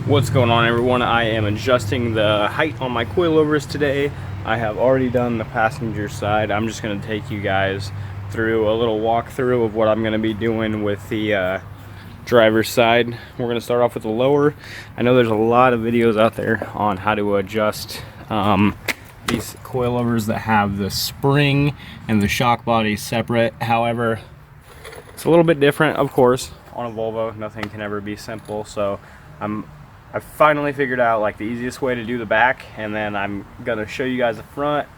What's going on, everyone? I am adjusting the height on my coilovers today. I have already done the passenger side. I'm just going to take you guys through a little walkthrough of what I'm going to be doing with the driver's side. We're going to start off with the lower. I know there's a lot of videos out there on how to adjust these coilovers that have the spring and the shock body separate. However, it's a little bit different, of course. On a Volvo, nothing can ever be simple, so I finally figured out like the easiest way to do the back, and then I'm gonna show you guys the front.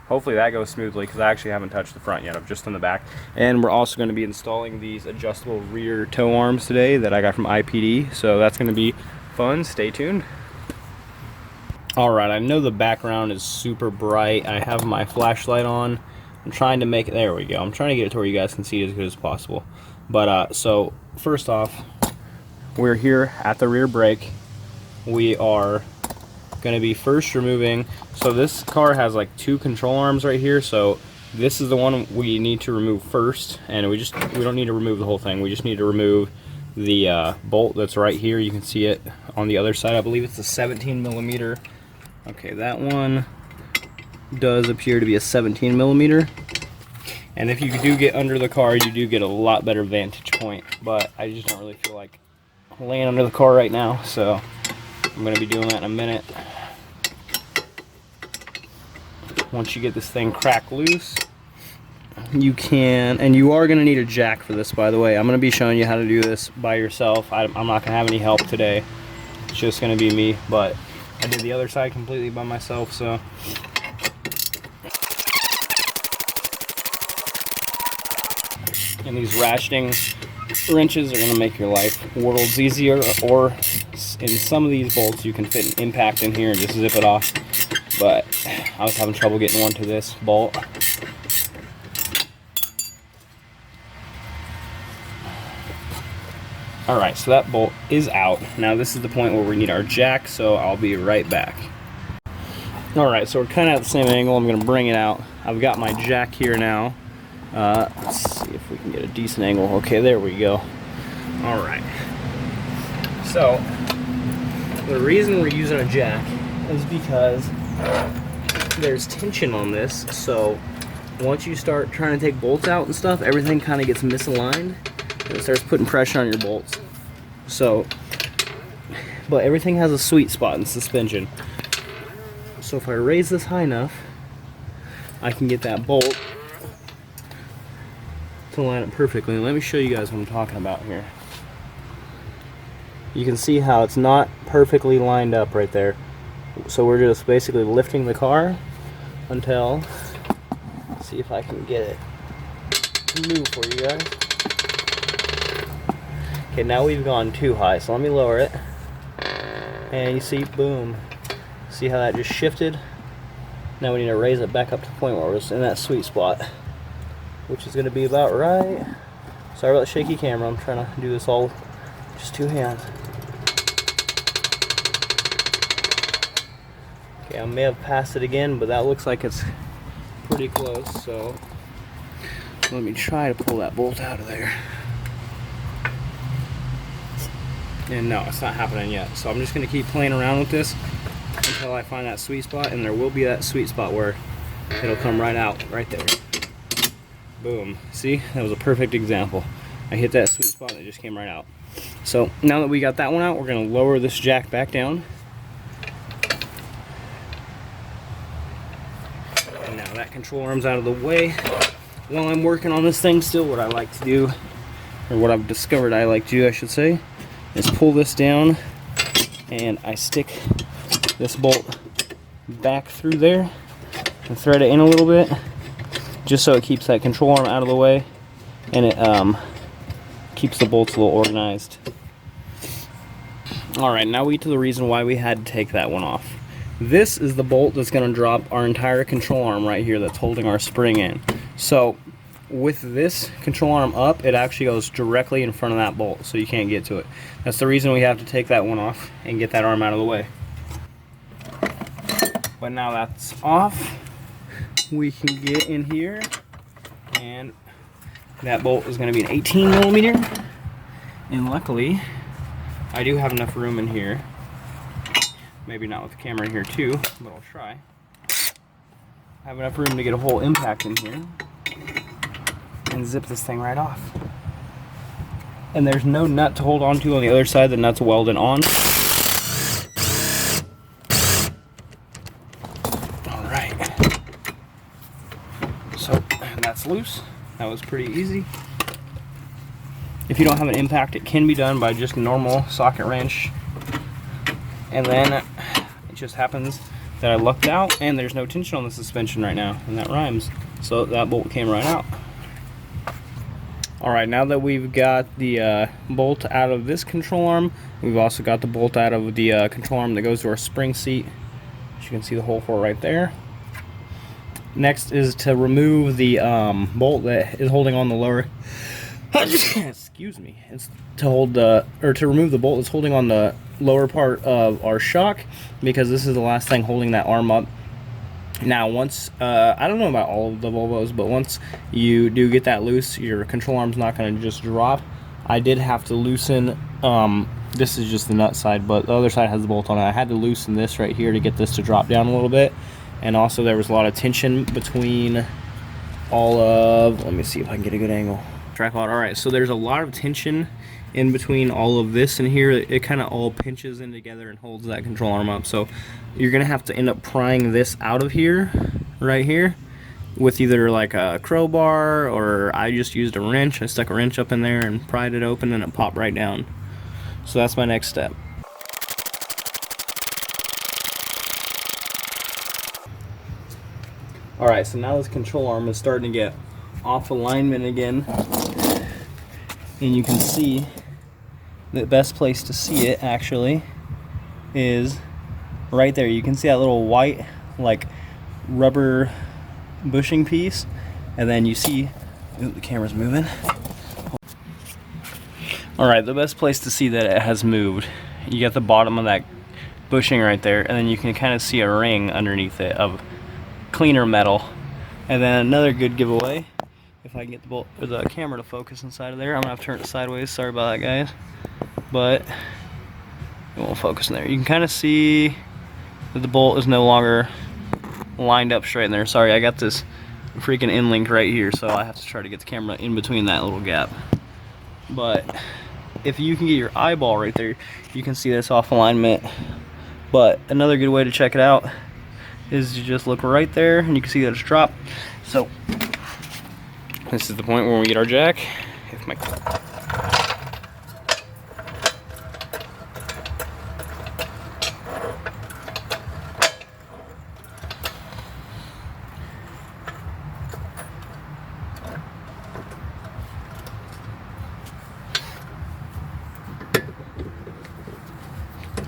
Hopefully that goes smoothly because I actually haven't touched the front yet. I've just done the back. And we're also going to be installing these adjustable rear tow arms today that I got from IPD, so that's going to be fun. Stay tuned. Alright, I know the background is super bright. I have my flashlight on. I'm trying to make it, there we go. I'm trying to get it to where you guys can see it as good as possible. But so first off, we're here at the rear brake. We are going to be first removing, so this car has like two control arms right here, so this is the one we need to remove first, and we don't need to remove the whole thing. We just need to remove the bolt that's right here. You can see it on the other side. I believe it's a 17 millimeter. Okay, that one does appear to be a 17 millimeter. And if you do get under the car, you do get a lot better vantage point, but I just don't really feel like laying under the car right now, so I'm going to be doing that in a minute. Once you get this thing cracked loose, you can, and you are going to need a jack for this, by the way. I'm going to be showing you how to do this by yourself. I'm not going to have any help today. It's just going to be me, but I did the other side completely by myself, so. And these ratcheting wrenches are going to make your life worlds easier, or in some of these bolts you can fit an impact in here and just zip it off, but I was having trouble getting one to this bolt. Alright, so that bolt is out. Now this is the point where we need our jack, so I'll be right back. Alright, so we're kind of at the same angle. I'm going to bring it out. I've got my jack here now. Let's see if we can get a decent angle. Okay, there we go. Alright. So, the reason we're using a jack is because there's tension on this, so once you start trying to take bolts out and stuff, everything kind of gets misaligned and it starts putting pressure on your bolts. So, but everything has a sweet spot in suspension. So if I raise this high enough, I can get that bolt to line up perfectly. Let me show you guys what I'm talking about here. You can see how it's not perfectly lined up right there. So we're just basically lifting the car until, let's see if I can get it to move for you guys. Okay, now we've gone too high, so let me lower it. And you see, boom. See how that just shifted? Now we need to raise it back up to the point where we're just in that sweet spot, which is going to be about right. Sorry about the shaky camera. I'm trying to do this all just two hands. Okay, I may have passed it again, but that looks like it's pretty close, so let me try to pull that bolt out of there. And no, it's not happening yet. So I'm just going to keep playing around with this until I find that sweet spot, and there will be that sweet spot where it'll come right out, right there. Boom. See? That was a perfect example. I hit that sweet spot and it just came right out. So now that we got that one out, we're going to lower this jack back down. And now that control arm's out of the way. While I'm working on this thing still, what I like to do, or what I've discovered I like to do, I should say, is pull this down and I stick this bolt back through there and thread it in a little bit, just so it keeps that control arm out of the way, and it keeps the bolts a little organized. Alright, now we get to the reason why we had to take that one off. This is the bolt that's going to drop our entire control arm right here that's holding our spring in. So with this control arm up, it actually goes directly in front of that bolt, so you can't get to it. That's the reason we have to take that one off and get that arm out of the way. But now that's off, we can get in here, and that bolt is going to be an 18 millimeter, and luckily I do have enough room in here. Maybe not with the camera in here too, but I'll try. I have enough room to get a whole impact in here and zip this thing right off. And there's no nut to hold on to on the other side. The nut's welded on. Alright. So, and that's loose. That was pretty easy. If you don't have an impact, it can be done by just a normal socket wrench. And then it just happens that I lucked out and there's no tension on the suspension right now, and that rhymes. So that bolt came right out. Alright, now that we've got the bolt out of this control arm, we've also got the bolt out of the control arm that goes to our spring seat, which you can see the hole for right there. Next is to remove the bolt that is holding on the lower excuse me. It's to hold the, or to remove the bolt that's holding on the lower part of our shock, because this is the last thing holding that arm up. Now once, I don't know about all of the Volvos, but once you do get that loose, your control arm's not going to just drop. I did have to loosen, this is just the nut side, but the other side has the bolt on it. I had to loosen this right here to get this to drop down a little bit. And also there was a lot of tension between all of, let me see if I can get a good angle. Tripod. Alright, so there's a lot of tension in between all of this and here. It kind of all pinches in together and holds that control arm up. So you're going to have to end up prying this out of here, right here, with either like a crowbar, or I just used a wrench. I stuck a wrench up in there and pried it open and it popped right down. So that's my next step. Alright, so now this control arm is starting to get off alignment again, and you can see the best place to see it actually is right there. You can see that little white like rubber bushing piece, and then you see, ooh, the camera's moving. Alright, the best place to see that it has moved, you got the bottom of that bushing right there, and then you can kind of see a ring underneath it of cleaner metal. And then another good giveaway, if I can get the camera to focus inside of there. I'm gonna have to turn it sideways, sorry about that guys, but it won't focus in there. You can kind of see that the bolt is no longer lined up straight in there. Sorry, I got this freaking end link right here, so I have to try to get the camera in between that little gap. But if you can get your eyeball right there, you can see this off alignment. But another good way to check it out is you just look right there and you can see that it's dropped. So this is the point where we get our jack. If my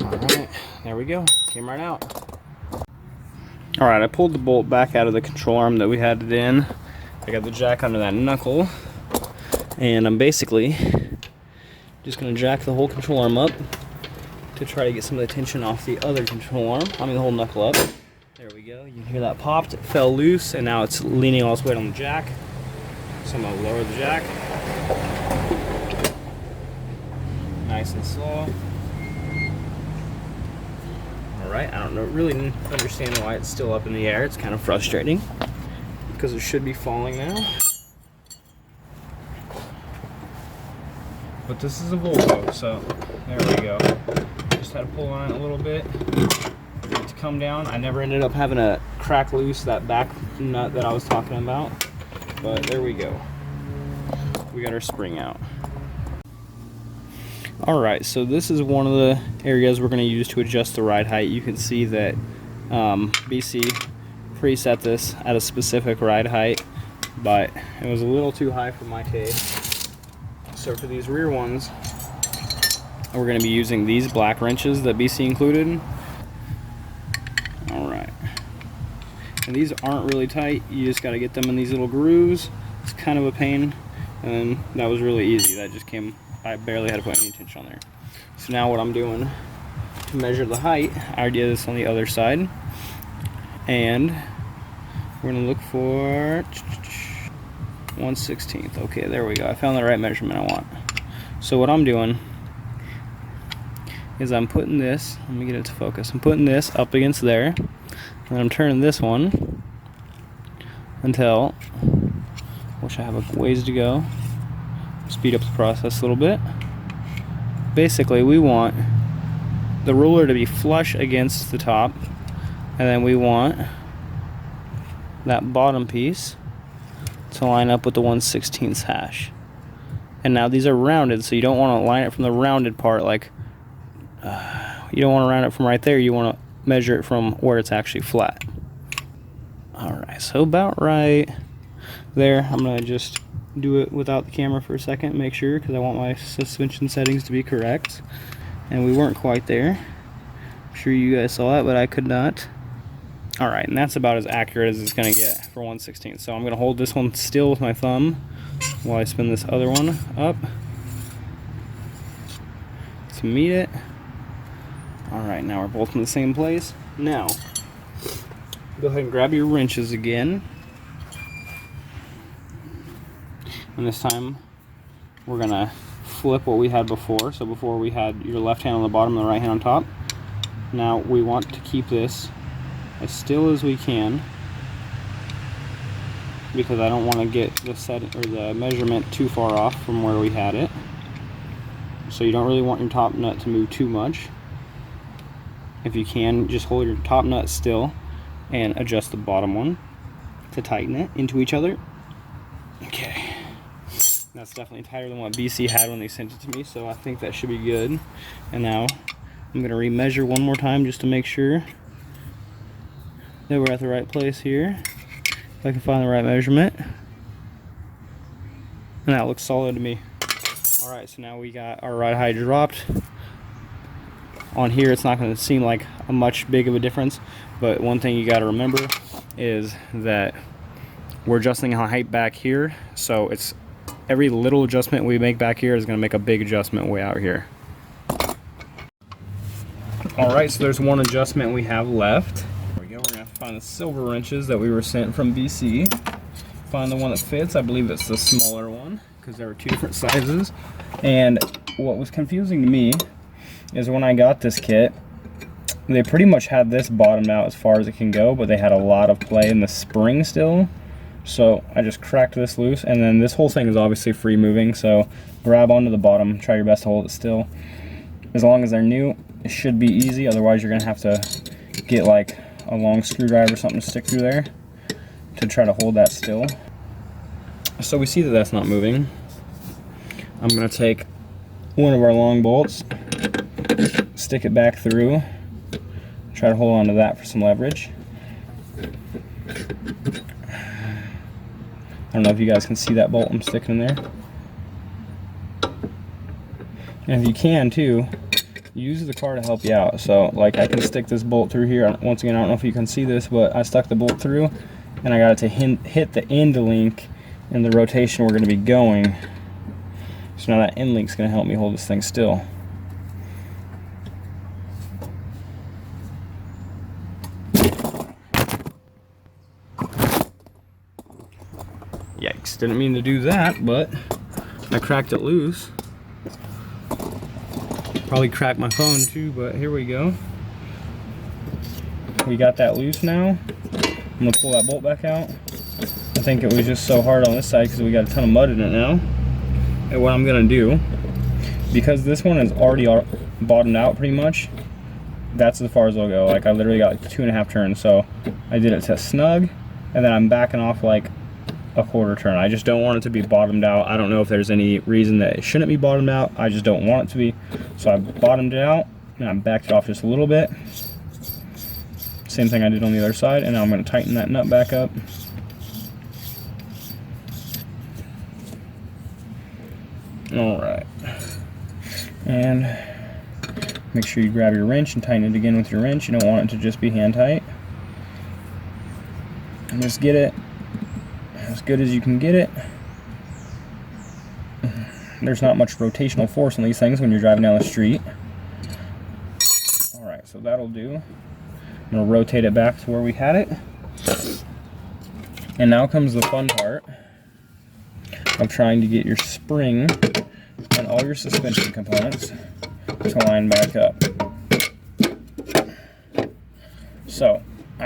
Alright, there we go. Came right out. Alright, I pulled the bolt back out of the control arm that we had it in. I got the jack under that knuckle, and I'm basically just going to jack the whole control arm up to try to get some of the tension off the other control arm. I mean the whole knuckle up. There we go. You can hear that popped. It fell loose, and now it's leaning all its weight on the jack. So I'm going to lower the jack. Nice and slow. Alright, I don't really understand why it's still up in the air. It's kind of frustrating, because it should be falling now. But this is a Volvo, so there we go. Just had to pull on it a little bit to come down. I never ended up having to crack loose that back nut that I was talking about, but there we go. We got our spring out. Alright, so this is one of the areas we're going to use to adjust the ride height. You can see that BC preset this at a specific ride height, but it was a little too high for my taste. So for these rear ones, we're going to be using these black wrenches that BC included. Alright, and these aren't really tight. You just got to get them in these little grooves. It's kind of a pain, and that was really easy. That just came, I barely had to put any tension on there. So now what I'm doing to measure the height, I already did this on the other side, and we're going to look for 1/16. Okay, there we go. I found the right measurement I want. So what I'm doing is I'm putting this, let me get it to focus, I'm putting this up against there, and I'm turning this one until, wish I have a ways to go, speed up the process a little bit. Basically, we want the ruler to be flush against the top, and then we want that bottom piece to line up with the 1/16 hash. And now these are rounded, so you don't want to line it from the rounded part, like you don't want to round it from right there, you want to measure it from where it's actually flat. Alright, so about right there. I'm going to just do it without the camera for a second, make sure, because I want my suspension settings to be correct. And we weren't quite there. I'm sure you guys saw that, but I could not. Alright, and that's about as accurate as it's going to get for 1/16. So I'm going to hold this one still with my thumb while I spin this other one up to meet it. Alright, now we're both in the same place. Now, go ahead and grab your wrenches again. And this time, we're going to flip what we had before. So before we had your left hand on the bottom and the right hand on top. Now we want to keep this as still as we can, because I don't want to get the set or the measurement too far off from where we had it. So you don't really want your top nut to move too much. If you can, just hold your top nut still and adjust the bottom one to tighten it into each other. Okay, that's definitely tighter than what BC had when they sent it to me, so I think that should be good. And now I'm going to remeasure one more time just to make sure that we're at the right place here. If I can find the right measurement. And that looks solid to me. Alright, so now we got our ride height dropped. On here it's not going to seem like a much big of a difference, but one thing you got to remember is that we're adjusting our height back here, so it's every little adjustment we make back here is going to make a big adjustment way out here. Alright, so there's one adjustment we have left. There we go, we're going to find the silver wrenches that we were sent from BC. Find the one that fits. I believe it's the smaller one, because there were two different sizes. And what was confusing to me is when I got this kit, they pretty much had this bottomed out as far as it can go, but they had a lot of play in the spring still. So I just cracked this loose, and then this whole thing is obviously free moving, so grab onto the bottom, try your best to hold it still. As long as they're new, it should be easy, otherwise you're gonna have to get like a long screwdriver or something to stick through there to try to hold that still. So we see that that's not moving. I'm gonna take one of our long bolts, stick it back through, try to hold on to that for some leverage. I don't know if you guys can see that bolt I'm sticking in there. And if you can too, use the car to help you out. So like I can stick this bolt through here. Once again, I don't know if you can see this, but I stuck the bolt through and I got it to hit the end link in the rotation we're going to be going. So now that end link's going to help me hold this thing still. Yikes, didn't mean to do that, but I cracked it loose. Probably cracked my phone too, but here we go. We got that loose now. I'm gonna pull that bolt back out. I think it was just so hard on this side because we got a ton of mud in it now. And what I'm gonna do, because this one is already bottomed out pretty much, that's as far as it'll go. Like I literally got like 2.5 turns, so I did it to snug, and then I'm backing off like a quarter turn. I just don't want it to be bottomed out. I don't know if there's any reason that it shouldn't be bottomed out. I just don't want it to be. So I bottomed it out and I backed it off just a little bit. Same thing I did on the other side, and now I'm going to tighten that nut back up. Alright. And make sure you grab your wrench and tighten it again with your wrench. You don't want it to just be hand tight. And just get it as good as you can get it. There's not much rotational force on these things when you're driving down the street. Alright, so that'll do. I'm going to rotate it back to where we had it. And now comes the fun part of trying to get your spring and all your suspension components to line back up.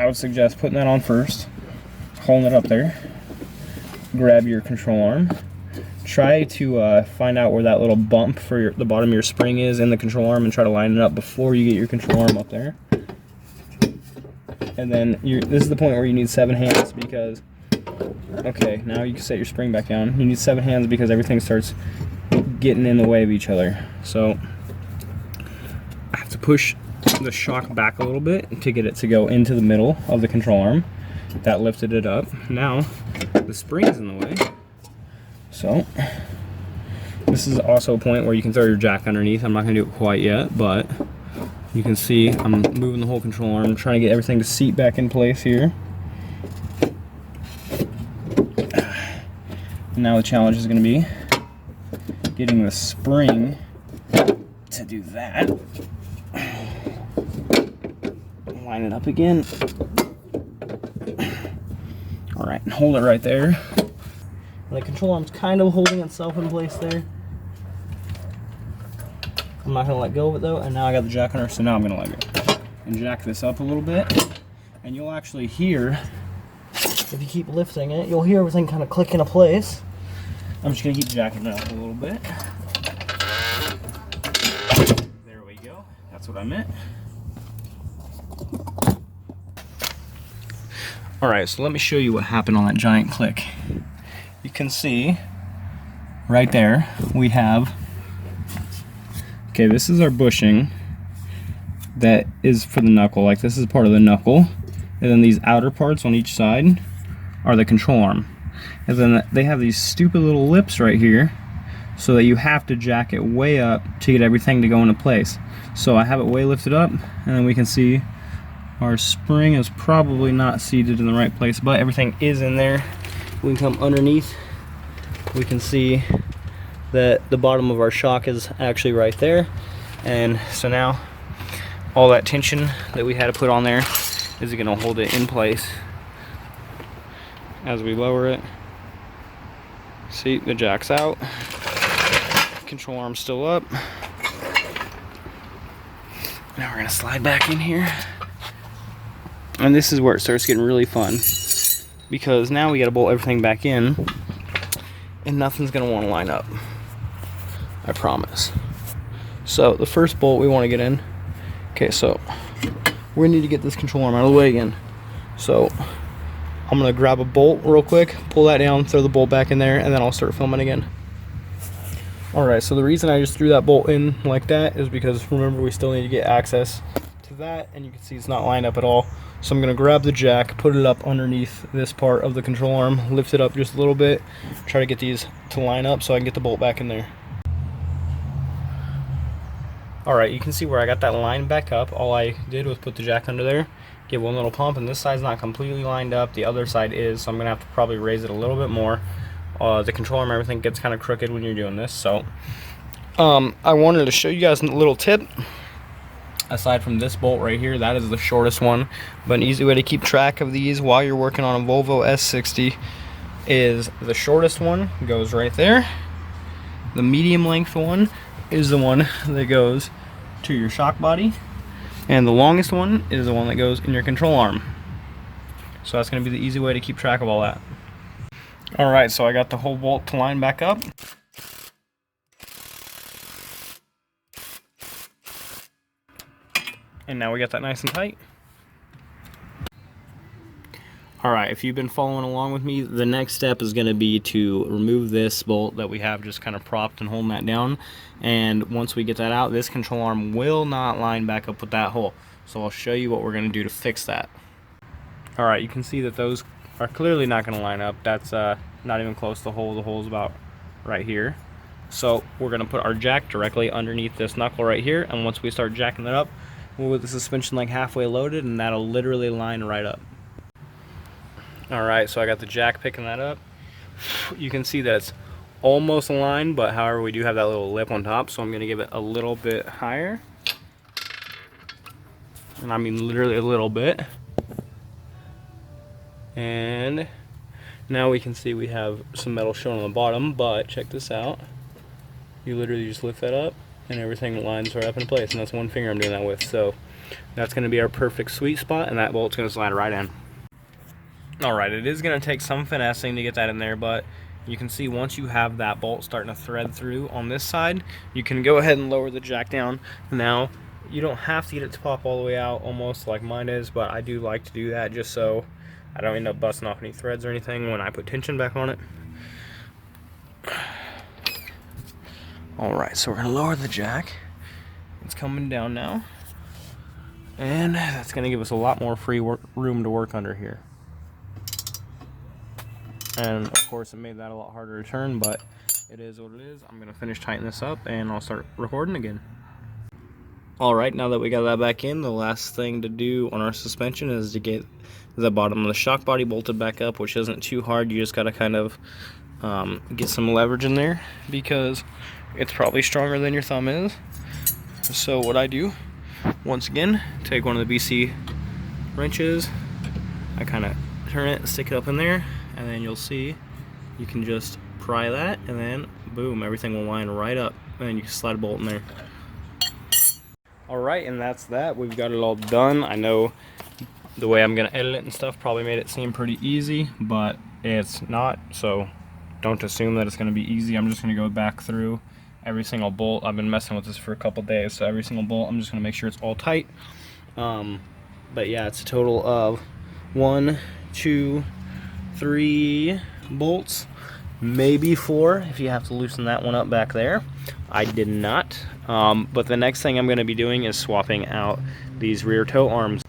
I would suggest putting that on first, holding it up there, grab your control arm, try to find out where that little bump for the bottom of your spring is in the control arm, and try to line it up before you get your control arm up there. And then this is the point where you need 7 hands, because, okay, now you can set your spring back down. You need 7 hands because everything starts getting in the way of each other. So I have to push the shock back a little bit to get it to go into the middle of the control arm. That lifted it up. Now the spring is in the way. So this is also a point where you can throw your jack underneath. I'm not going to do it quite yet, but you can see I'm moving the whole control arm, trying to get everything to seat back in place here. Now the challenge is going to be getting the spring to do that. Line it up again. All right, hold it right there. The control arm's kind of holding itself in place there. I'm not gonna let go of it though, and now I got the jack under, so now I'm gonna let go. And jack this up a little bit, and you'll actually hear, if you keep lifting it, you'll hear everything kind of click into place. I'm just gonna keep jacking it up a little bit. There we go, that's what I meant. Alright, so let me show you what happened on that giant click. You can see right there we have, okay, this is our bushing that is for the knuckle, like this is part of the knuckle, and then these outer parts on each side are the control arm. And then they have these stupid little lips right here, so that you have to jack it way up to get everything to go into place. So I have it way lifted up, and then we can see our spring is probably not seated in the right place, but everything is in there. We can come underneath, we can see that the bottom of our shock is actually right there. And so now all that tension that we had to put on there is going to hold it in place as we lower it. See, the jack's out, control arm's still up. Now we're going to slide back in here. And this is where it starts getting really fun, because now we got to bolt everything back in, and nothing's going to want to line up. I promise. So the first bolt we want to get in. Okay, so we need to get this control arm out of the way again. So I'm going to grab a bolt real quick, pull that down, throw the bolt back in there, and then I'll start filming again. Alright, so the reason I just threw that bolt in like that is because, remember, we still need to get access to that, and you can see it's not lined up at all. So I'm going to grab the jack, put it up underneath this part of the control arm, lift it up just a little bit, try to get these to line up so I can get the bolt back in there. Alright, you can see where I got that line back up. All I did was put the jack under there, give one little pump, and this side's not completely lined up, the other side is, so I'm going to have to probably raise it a little bit more. The control arm, everything gets kind of crooked when you're doing this, so I wanted to show you guys a little tip. Aside from this bolt right here, that is the shortest one, but an easy way to keep track of these while you're working on a Volvo S60 is the shortest one goes right there. The medium length one is the one that goes to your shock body, and the longest one is the one that goes in your control arm. So that's going to be the easy way to keep track of all that. Alright, so I got the whole bolt to line back up. And now we got that nice and tight. Alright, if you've been following along with me, the next step is going to be to remove this bolt that we have just kind of propped and holding that down. And once we get that out, this control arm will not line back up with that hole. So I'll show you what we're going to do to fix that. Alright, you can see that those are clearly not going to line up. That's not even close to the hole. The hole's about right here. So we're going to put our jack directly underneath this knuckle right here, and once we start jacking it up, we'll get the suspension like halfway loaded, and that'll literally line right up. Alright, so I got the jack picking that up. You can see that it's almost aligned, but however, we do have that little lip on top, so I'm going to give it a little bit higher. And I mean literally a little bit. And now we can see we have some metal shown on the bottom, but check this out. You literally just lift that up, and everything lines right up in place, and that's one finger I'm doing that with. So that's going to be our perfect sweet spot, and that bolt's going to slide right in. Alright, it is going to take some finessing to get that in there, but you can see once you have that bolt starting to thread through on this side, you can go ahead and lower the jack down. Now, you don't have to get it to pop all the way out almost like mine is, but I do like to do that just so I don't end up busting off any threads or anything when I put tension back on it. Alright, so we're going to lower the jack. It's coming down now. And that's going to give us a lot more free room to work under here. And of course it made that a lot harder to turn, but it is what it is. I'm going to finish tightening this up and I'll start recording again. Alright, now that we got that back in, the last thing to do on our suspension is to get the bottom of the shock body bolted back up, which isn't too hard. You just got to kind of get some leverage in there because it's probably stronger than your thumb is. So what I do, once again, take one of the BC wrenches, I kind of turn it, stick it up in there, and then you'll see you can just pry that, and then boom, everything will line right up, and then you can slide a bolt in there. Alright, and that's that. We've got it all done. I know the way I'm going to edit it and stuff probably made it seem pretty easy, but it's not, so don't assume that it's going to be easy. I'm just going to go back through every single bolt. I've been messing with this for a couple days, so every single bolt I'm just going to make sure it's all tight. But yeah, it's a total of 1, 2, 3 bolts, maybe 4 if you have to loosen that one up back there. I did not. But the next thing I'm going to be doing is swapping out these rear toe arms.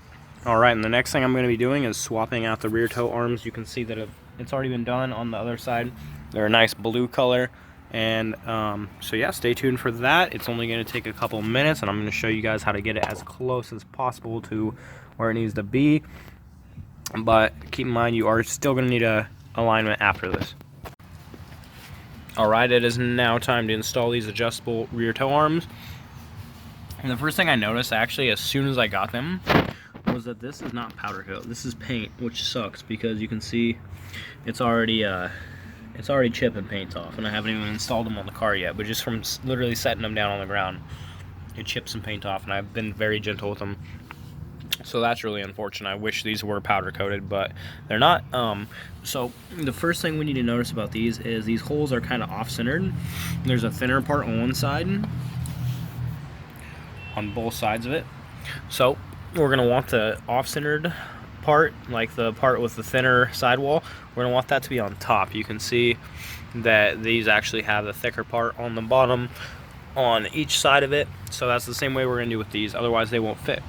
Alright, and the next thing I'm going to be doing is swapping out the rear toe arms. You can see that it's already been done on the other side. They're a nice blue color. And so yeah, stay tuned for that. It's only going to take a couple minutes, and I'm going to show you guys how to get it as close as possible to where it needs to be. But keep in mind, you are still going to need a alignment after this. Alright, it is now time to install these adjustable rear toe arms. And the first thing I noticed, actually, as soon as I got them, was that this is not powder coat. This is paint, which sucks because you can see it's already chipping paint off, and I haven't even installed them on the car yet, but just from literally setting them down on the ground, it chips some paint off, and I've been very gentle with them. So that's really unfortunate. I wish these were powder coated, but they're not. So the first thing we need to notice about these is these holes are kind of off-centered. There's a thinner part on one side, on both sides of it. So we're going to want the off-centered part, like the part with the thinner sidewall, we're going to want that to be on top. You can see that these actually have the thicker part on the bottom on each side of it. So that's the same way we're going to do with these, otherwise they won't fit.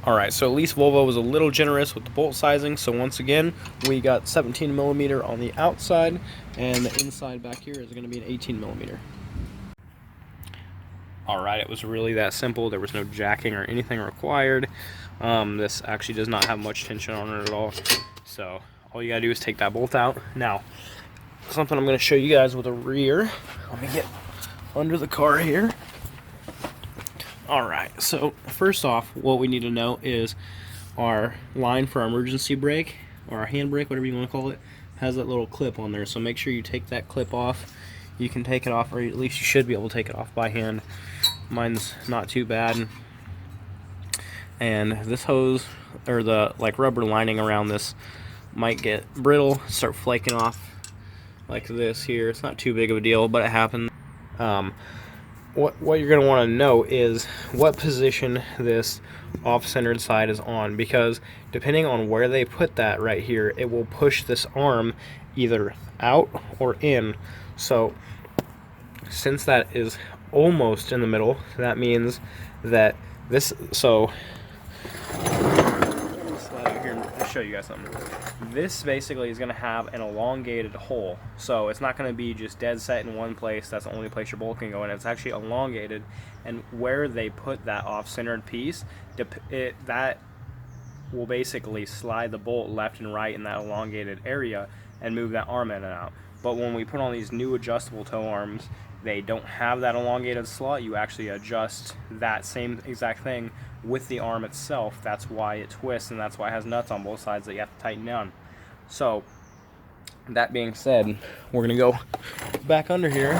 Alright, so at least Volvo was a little generous with the bolt sizing. So once again, we got 17mm on the outside, and the inside back here is going to be an 18mm. Alright, it was really that simple. There was no jacking or anything required. This actually does not have much tension on it at all. So all you gotta do is take that bolt out. Now, something I'm going to show you guys with the rear. Let me get under the car here. Alright, so first off, what we need to know is our line for our emergency brake, or our hand brake, whatever you want to call it, has that little clip on there. So make sure you take that clip off. You can take it off, or at least you should be able to take it off by hand. Mine's not too bad. And this hose, or the rubber lining around this, might get brittle, start flaking off like this here. It's not too big of a deal, but it happens. What you're going to want to know is what position this off-centered side is on, because depending on where they put that right here, it will push this arm either out or in. So since that is almost in the middle, that means that this, so slide out here and show you guys something. This basically is going to have an elongated hole, so it's not going to be just dead set in one place. That's the only place your bolt can go in. It's actually elongated, and where they put that off-centered piece, that will basically slide the bolt left and right in that elongated area and move that arm in and out. But when we put on these new adjustable toe arms, they don't have that elongated slot. You actually adjust that same exact thing with the arm itself. That's why it twists, and that's why it has nuts on both sides that you have to tighten down. So that being said, we're gonna go back under here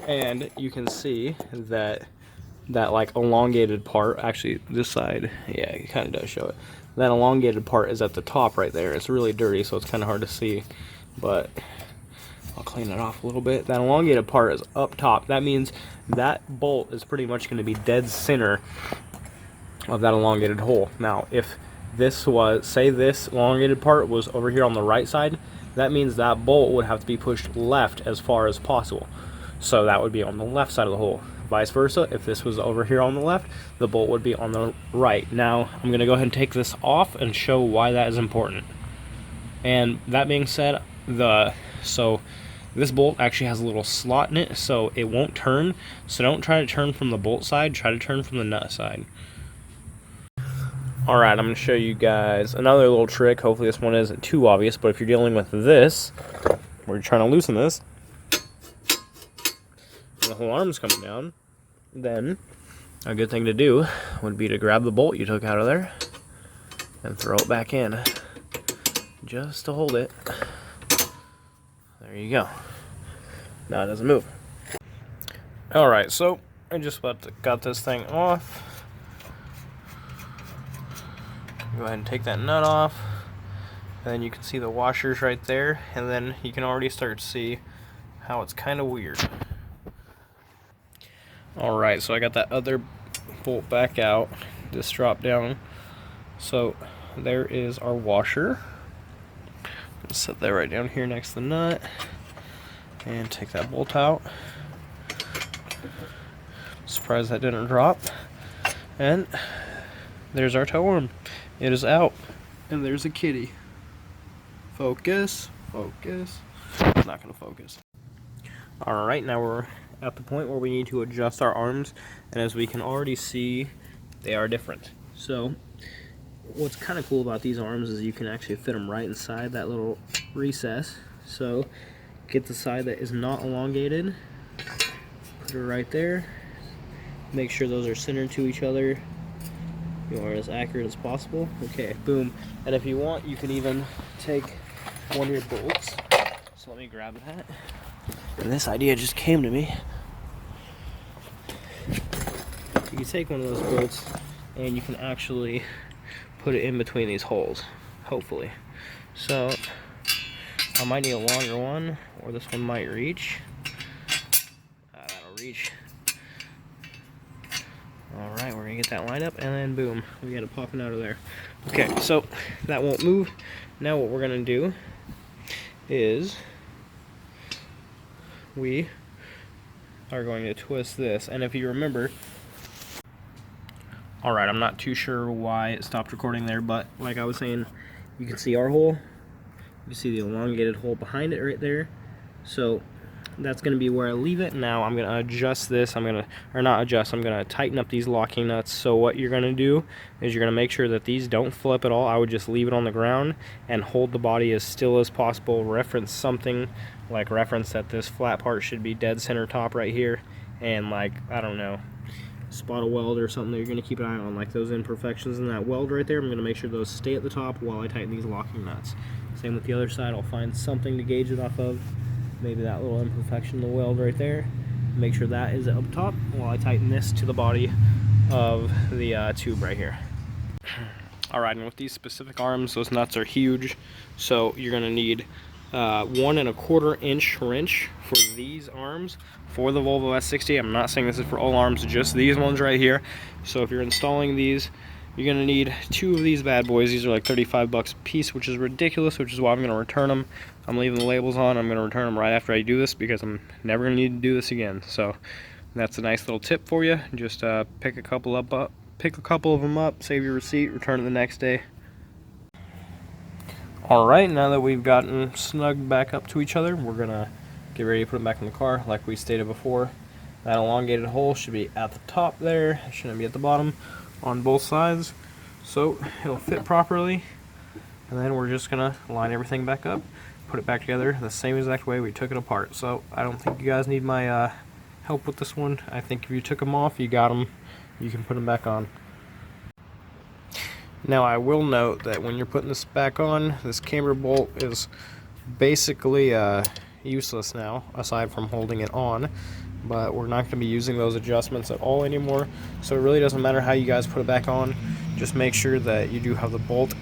And you can see that like elongated part, actually this side, yeah, it kind of does show it. That elongated part is at the top right there. It's really dirty, so it's kind of hard to see, but I'll clean it off a little bit. That elongated part is up top. That means that bolt is pretty much going to be dead center of that elongated hole. Now, if this was, say this elongated part was over here on the right side, that means that bolt would have to be pushed left as far as possible. So that would be on the left side of the hole. Vice versa, if this was over here on the left, the bolt would be on the right. Now, I'm going to go ahead and take this off and show why that is important. And that being said, so this bolt actually has a little slot in it, so it won't turn. So don't try to turn from the bolt side, try to turn from the nut side. Alright, I'm going to show you guys another little trick. Hopefully this one isn't too obvious, but if you're dealing with this, where you're trying to loosen this, and the whole arm's coming down, then a good thing to do would be to grab the bolt you took out of there and throw it back in, just to hold it. There you go. Now it doesn't move. Alright, so I just got this thing off. Go ahead and take that nut off, and then you can see the washers right there, and then you can already start to see how it's kind of weird. Alright, so I got that other bolt back out, just drop down. So there is our washer. Let's set that right down here next to the nut, and take that bolt out. Surprised that didn't drop. And there's our tow arm. It is out, and there's a kitty. Focus, focus. It's not gonna focus. Alright, now we're at the point where we need to adjust our arms, and as we can already see, they are different. So what's kind of cool about these arms is you can actually fit them right inside that little recess. So get the side that is not elongated, put it right there, make sure those are centered to each other. You are as accurate as possible. Okay, boom. And if you want, you can even take one of your bolts. So let me grab that. And this idea just came to me. You can take one of those bolts and you can actually put it in between these holes, hopefully. So I might need a longer one, or this one might reach. That'll reach. Alright, we're going to get that lined up, and then boom, we got it popping out of there. Okay, so that won't move. Now what we're going to do is we are going to twist this, and if you remember, alright, I'm not too sure why it stopped recording there, but like I was saying, you can see our hole, you can see the elongated hole behind it right there. So that's going to be where I leave it. Now I'm going to adjust this. I'm going to tighten up these locking nuts. So what you're going to do is you're going to make sure that these don't flip at all. I would just leave it on the ground and hold the body as still as possible. Reference something, like reference that this flat part should be dead center top right here, and like, I don't know, spot a weld or something that you're going to keep an eye on, like those imperfections in that weld right there. I'm going to make sure those stay at the top while I tighten these locking nuts. Same with the other side. I'll find something to gauge it off of. Maybe that little imperfection in the weld right there. Make sure that is up top while I tighten this to the body of the tube right here. Alright, and with these specific arms, those nuts are huge, so you're going to need 1 1/4 inch wrench for these arms for the Volvo S60. I'm not saying this is for all arms, just these ones right here. So if you're installing these, you're going to need 2 of these bad boys. These are like 35 bucks a piece, which is ridiculous, which is why I'm going to return them. I'm leaving the labels on. I'm going to return them right after I do this because I'm never going to need to do this again. So that's a nice little tip for you. Just pick a couple of them up, save your receipt, return it the next day. Alright, now that we've gotten snugged back up to each other, we're going to get ready to put them back in the car like we stated before. That elongated hole should be at the top there. It shouldn't be at the bottom on both sides. So it'll fit properly. And then we're just going to line everything back up, put it back together the same exact way we took it apart. So I don't think you guys need my help with this one. I think if you took them off, you got them, you can put them back on. Now I will note that when you're putting this back on, this camber bolt is basically useless now, aside from holding it on, but we're not going to be using those adjustments at all anymore. So it really doesn't matter how you guys put it back on. Just make sure that you do have the bolt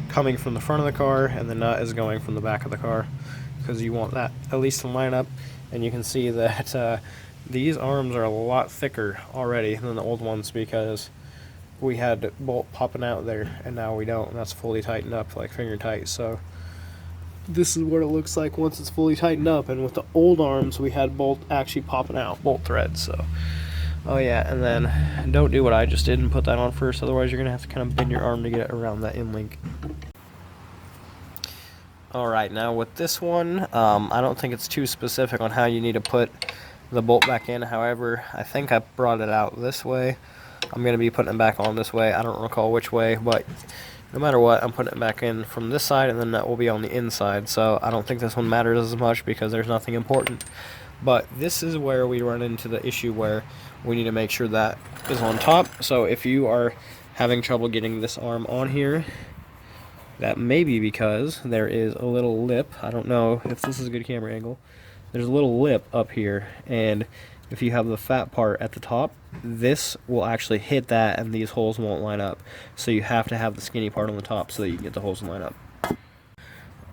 coming from the front of the car, and the nut is going from the back of the car, because you want that at least to line up. And you can see that these arms are a lot thicker already than the old ones, because we had bolt popping out there and now we don't, and that's fully tightened up, like finger tight. So this is what it looks like once it's fully tightened up, and with the old arms we had bolt actually popping out, bolt threads. So oh yeah, and then don't do what I just did and put that on first, otherwise you're gonna have to kind of bend your arm to get around that in link. Alright, now with this one, I don't think it's too specific on how you need to put the bolt back in. However, I think I brought it out this way. I'm going to be putting it back on this way. I don't recall which way, but no matter what, I'm putting it back in from this side, and then that will be on the inside. So I don't think this one matters as much because there's nothing important. But this is where we run into the issue where we need to make sure that is on top. So if you are having trouble getting this arm on here, that may be because there is a little lip. I don't know if this is a good camera angle. There's a little lip up here, and if you have the fat part at the top, this will actually hit that and these holes won't line up. So you have to have the skinny part on the top so that you can get the holes to line up.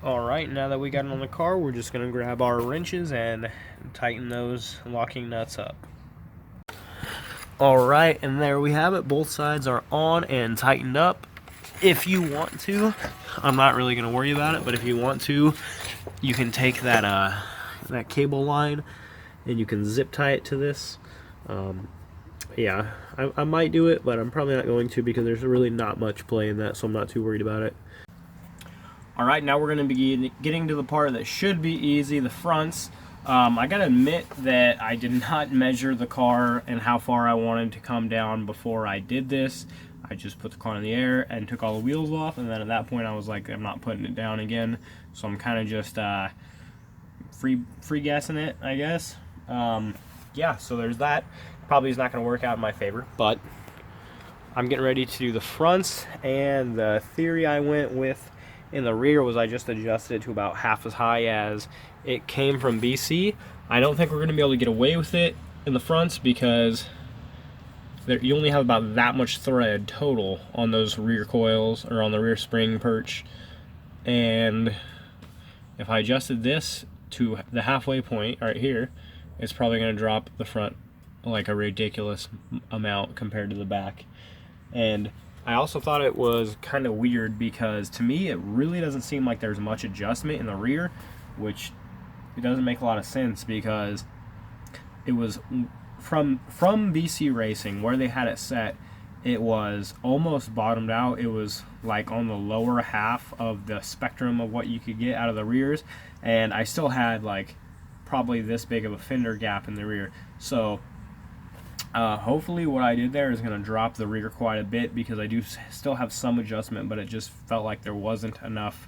Alright, now that we got it on the car, we're just going to grab our wrenches and tighten those locking nuts up. Alright, and there we have it. Both sides are on and tightened up. If you want to, I'm not really going to worry about it, but if you want to, you can take that cable line and you can zip tie it to this. Yeah, I might do it, but I'm probably not going to because there's really not much play in that, so I'm not too worried about it. Alright, now we're going to be getting to the part that should be easy, the fronts. I gotta admit that I did not measure the car and how far I wanted to come down before I did this. I just put the car in the air and took all the wheels off, and then at that point I was like, I'm not putting it down again, so I'm kind of just free gassing it, I guess. Yeah, so there's that. Probably is not going to work out in my favor, but I'm getting ready to do the fronts, and the theory I went with in the rear was I just adjusted it to about half as high as it came from BC. I don't think we're going to be able to get away with it in the fronts because you only have about that much thread total on those rear coils or on the rear spring perch, and if I adjusted this to the halfway point right here, it's probably going to drop the front like a ridiculous amount compared to the back. And I also thought it was kind of weird because to me it really doesn't seem like there's much adjustment in the rear, which it doesn't make a lot of sense because it was from BC Racing where they had it set, it was almost bottomed out. It was like on the lower half of the spectrum of what you could get out of the rears, and I still had like probably this big of a fender gap in the rear. So hopefully what I did there is going to drop the rear quite a bit because I do still have some adjustment, but it just felt like there wasn't enough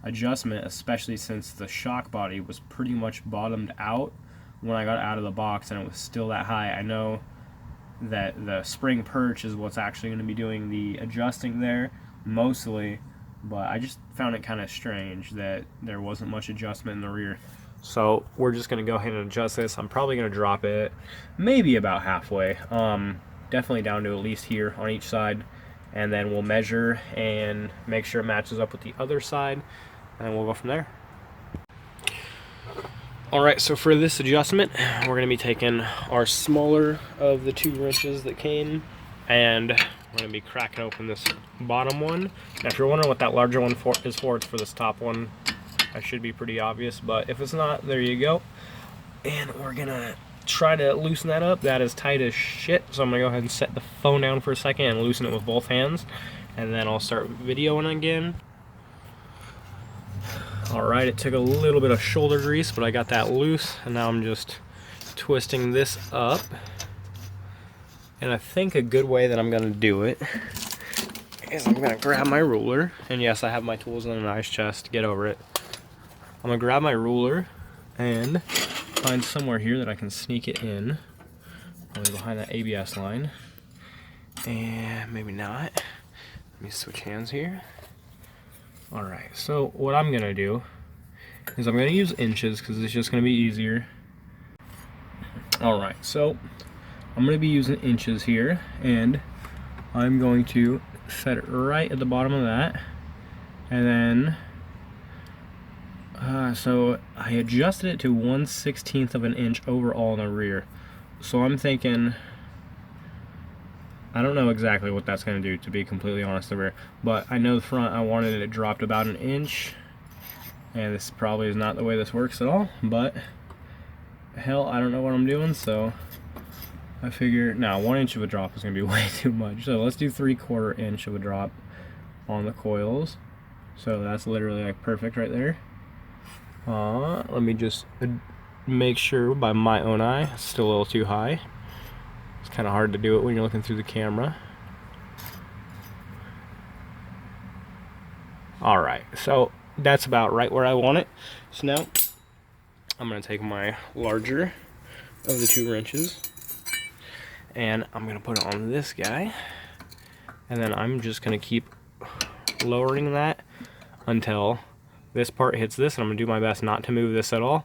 adjustment, especially since the shock body was pretty much bottomed out when I got out of the box and it was still that high. I know that the spring perch is what's actually going to be doing the adjusting there mostly, but I just found it kind of strange that there wasn't much adjustment in the rear. So we're just going to go ahead and adjust this. I'm probably going to drop it maybe about halfway, definitely down to at least here on each side, and then we'll measure and make sure it matches up with the other side, and we'll go from there. Alright, so for this adjustment, we're going to be taking our smaller of the two wrenches that came, and we're going to be cracking open this bottom one. Now if you're wondering what that larger one is for, it's for this top one. That should be pretty obvious, but if it's not, there you go. And we're going to try to loosen that up. That is tight as shit, so I'm going to go ahead and set the phone down for a second and loosen it with both hands, and then I'll start videoing again. Alright, it took a little bit of shoulder grease, but I got that loose, and now I'm just twisting this up. And I think a good way that I'm going to do it is I'm going to grab my ruler, and yes, I have my tools in an ice chest, get over it. I'm going to grab my ruler and find somewhere here that I can sneak it in, probably behind that ABS line, and maybe not. Let me switch hands here. Alright, so what I'm going to do is I'm going to use inches because it's just going to be easier. Alright, so I'm going to be using inches here, and I'm going to set it right at the bottom of that, and then so I adjusted it to 1/16 of an inch overall in the rear. So I'm thinking, I don't know exactly what that's going to do, to be completely honest, the rear, but I know the front I wanted it dropped about an inch, and this probably is not the way this works at all, but hell, I don't know what I'm doing, so I figure, now 1 inch of a drop is going to be way too much, so let's do 3/4 inch of a drop on the coils. So that's literally like perfect right there. Let me just make sure by my own eye, it's still a little too high. It's kind of hard to do it when you're looking through the camera. Alright, so that's about right where I want it. So now I'm going to take my larger of the 2 wrenches and I'm going to put it on this guy, and then I'm just going to keep lowering that until this part hits this, and I'm going to do my best not to move this at all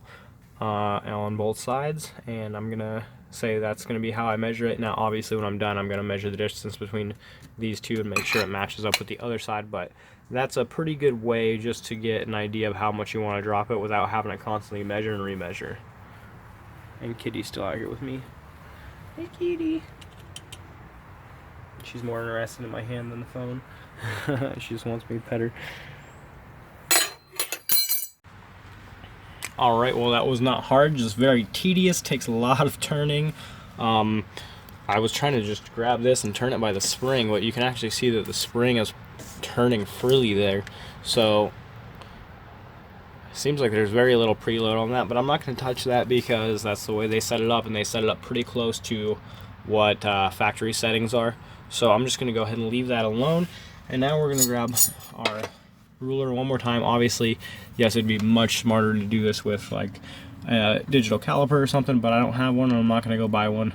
on both sides, and I'm going to say that's going to be how I measure it. Now obviously when I'm done, I'm going to measure the distance between these two and make sure it matches up with the other side, but that's a pretty good way just to get an idea of how much you want to drop it without having to constantly measure and remeasure. And Kitty's still out here with me. Hey Kitty. She's more interested in my hand than the phone. She just wants me to pet her. Alright, well that was not hard, just very tedious, takes a lot of turning. I was trying to just grab this and turn it by the spring, but you can actually see that the spring is turning freely there. So seems like there's very little preload on that, but I'm not going to touch that because that's the way they set it up, and they set it up pretty close to what factory settings are. So I'm just going to go ahead and leave that alone. And now we're going to grab our ruler one more time. Obviously, yes, it'd be much smarter to do this with like a digital caliper or something, but I don't have one and I'm not going to go buy one.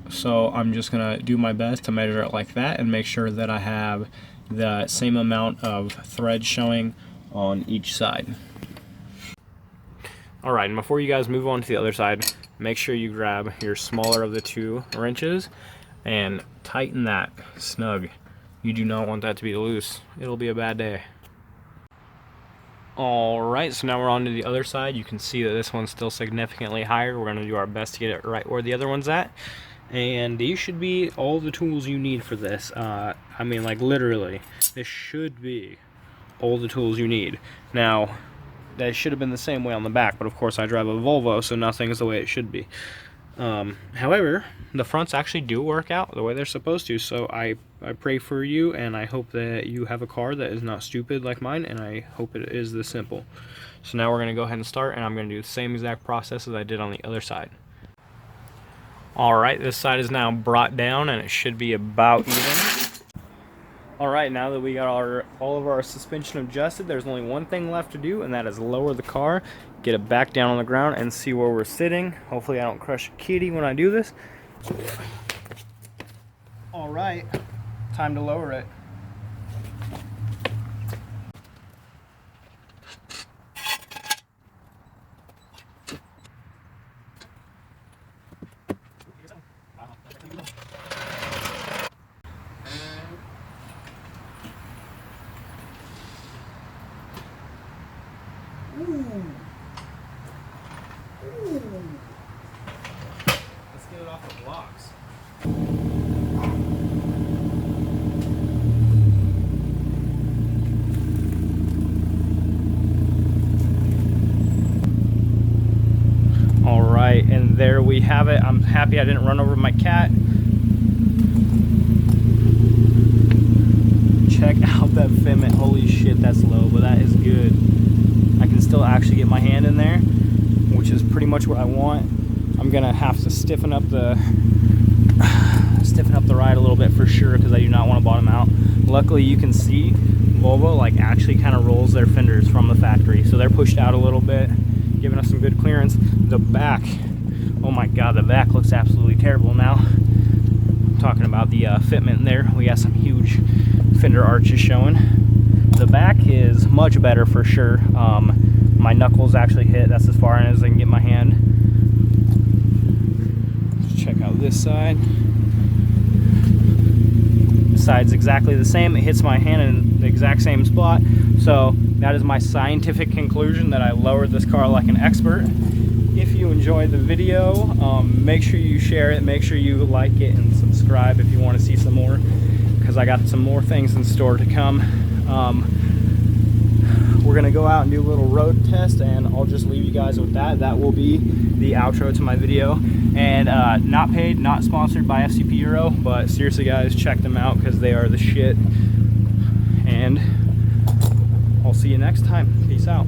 So I'm just going to do my best to measure it like that and make sure that I have the same amount of thread showing on each side. Alright, and before you guys move on to the other side, make sure you grab your smaller of the 2 wrenches and tighten that snug. You do not want that to be loose. It'll be a bad day. Alright, so now we're on to the other side. You can see that this one's still significantly higher. We're going to do our best to get it right where the other one's at. And these should be all the tools you need for this. I mean, like literally, this should be all the tools you need. Now, that should have been the same way on the back, but of course I drive a Volvo, so nothing is the way it should be. However, the fronts actually do work out the way they're supposed to, so I pray for you, and I hope that you have a car that is not stupid like mine, and I hope it is this simple. So now we're going to go ahead and start, and I'm going to do the same exact process as I did on the other side. Alright, this side is now brought down, and it should be about even. Alright, now that we got all of our suspension adjusted, there's only one thing left to do, and that is lower the car, get it back down on the ground, and see where we're sitting. Hopefully I don't crush a kitty when I do this. Alright, time to lower it. Let's get it off the blocks. Alright, and there we have it. I'm happy I didn't run over my cat. Check out that fitment. Holy shit, that's low, but that is good. I can still actually get my hand in there, which is pretty much what I want. I'm gonna have to stiffen up the ride a little bit for sure, because I do not want to bottom out. Luckily, you can see Volvo like actually kind of rolls their fenders from the factory, so they're pushed out a little bit, giving us some good clearance. The back, oh my god, the back looks absolutely terrible now. I'm talking about the fitment there. We got some huge fender arches showing. The back is much better for sure. My knuckles actually hit. That's as far in as I can get my hand. out this side. This side's exactly the same. It hits my hand in the exact same spot. So that is my scientific conclusion that I lowered this car like an expert. If you enjoyed the video, make sure you share it, make sure you like it, and subscribe if you want to see some more, because I got some more things in store to come. We're gonna go out and do a little road test, and I'll just leave you guys with that. That will be the outro to my video. And not paid, not sponsored by FCP Euro, but seriously guys, check them out because they are the shit. And I'll see you next time. Peace out.